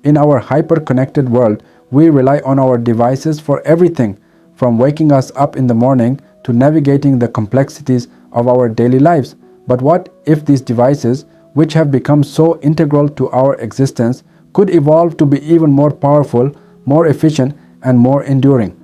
In our hyper-connected world, we rely on our devices for everything, from waking us up in the morning to navigating the complexities of our daily lives. But what if these devices, which have become so integral to our existence, could evolve to be even more powerful, more efficient, and more enduring?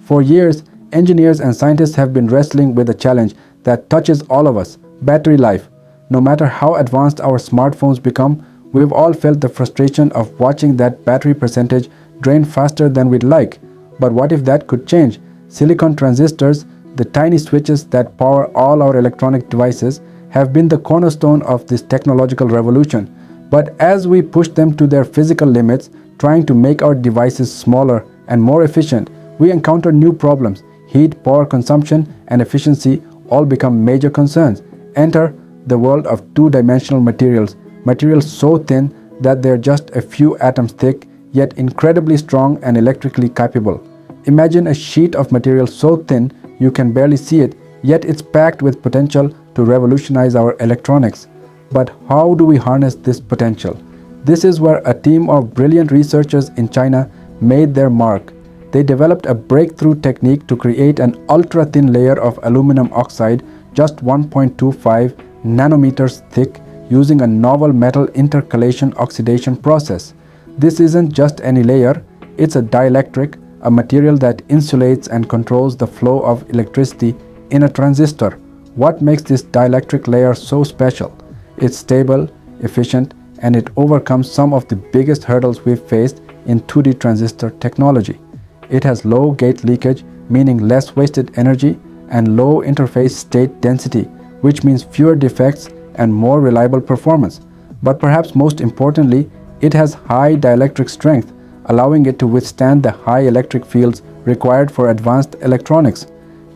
For years, engineers and scientists have been wrestling with a challenge that touches all of us: battery life. No matter how advanced our smartphones become, we've all felt the frustration of watching that battery percentage drain faster than we'd like. But what if that could change? Silicon transistors, the tiny switches that power all our electronic devices, have been the cornerstone of this technological revolution. But as we push them to their physical limits, trying to make our devices smaller and more efficient, we encounter new problems. Heat, power consumption, and efficiency all become major concerns. Enter the world of two-dimensional materials, materials so thin that they're just a few atoms thick, yet incredibly strong and electrically capable. Imagine a sheet of material so thin you can barely see it, yet it's packed with potential to revolutionize our electronics. But how do we harness this potential? This is where a team of brilliant researchers in China made their mark. They developed a breakthrough technique to create an ultra-thin layer of aluminum oxide, just 1.25 nanometers thick, using a novel metal intercalation oxidation process. This isn't just any layer, it's a dielectric, a material that insulates and controls the flow of electricity in a transistor. What makes this dielectric layer so special? It's stable, efficient, and it overcomes some of the biggest hurdles we've faced in 2D transistor technology. It has low gate leakage, meaning less wasted energy, and low interface state density, which means fewer defects and more reliable performance. But perhaps most importantly, it has high dielectric strength, allowing it to withstand the high electric fields required for advanced electronics.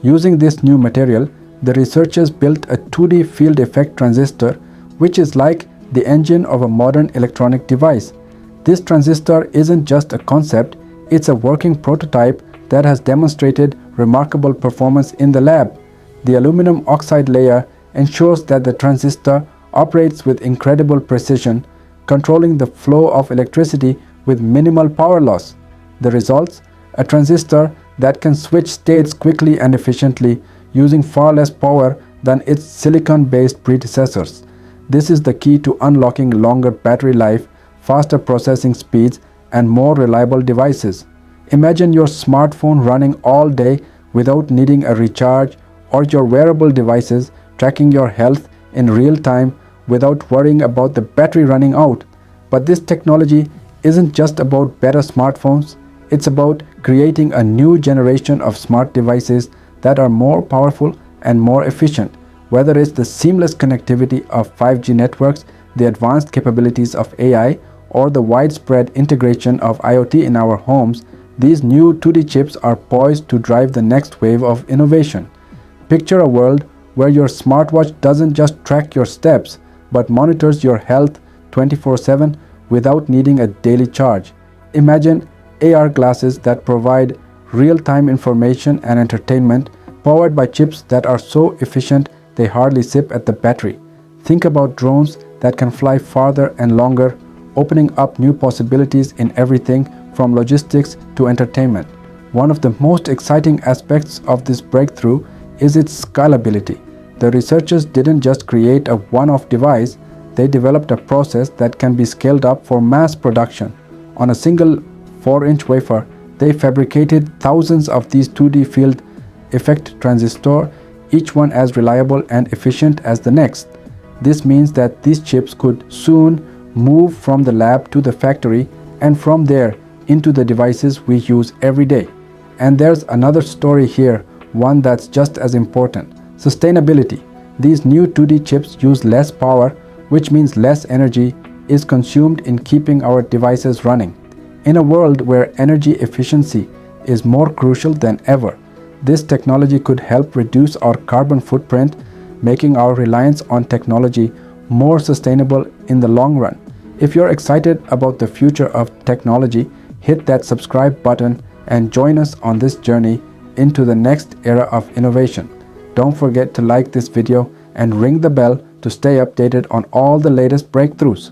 Using this new material, the researchers built a 2D field effect transistor, which is like the engine of a modern electronic device. This transistor isn't just a concept, it's a working prototype that has demonstrated remarkable performance in the lab. The aluminum oxide layer ensures that the transistor operates with incredible precision, controlling the flow of electricity with minimal power loss. The results? A transistor that can switch states quickly and efficiently, using far less power than its silicon-based predecessors. This is the key to unlocking longer battery life, faster processing speeds, and more reliable devices. Imagine your smartphone running all day without needing a recharge, or your wearable devices tracking your health in real time without worrying about the battery running out. But this technology isn't just about better smartphones, it's about creating a new generation of smart devices that are more powerful and more efficient. Whether it's the seamless connectivity of 5G networks, the advanced capabilities of AI, or the widespread integration of IoT in our homes, these new 2D chips are poised to drive the next wave of innovation. Picture a world where your smartwatch doesn't just track your steps, but monitors your health 24/7 without needing a daily charge. Imagine AR glasses that provide real-time information and entertainment, powered by chips that are so efficient they hardly sip at the battery. Think about drones that can fly farther and longer, opening up new possibilities in everything from logistics to entertainment. One of the most exciting aspects of this breakthrough is its scalability. The researchers didn't just create a one-off device, they developed a process that can be scaled up for mass production. On a single 4-inch wafer, they fabricated thousands of these 2D field effect transistors, each one as reliable and efficient as the next. This means that these chips could soon move from the lab to the factory, and from there into the devices we use every day. And there's another story here, one that's just as important: sustainability. These new 2D chips use less power, which means less energy is consumed in keeping our devices running. In a world where energy efficiency is more crucial than ever, this technology could help reduce our carbon footprint, making our reliance on technology more sustainable in the long run. If you're excited about the future of technology, hit that subscribe button and join us on this journey into the next era of innovation. Don't forget to like this video and ring the bell to stay updated on all the latest breakthroughs.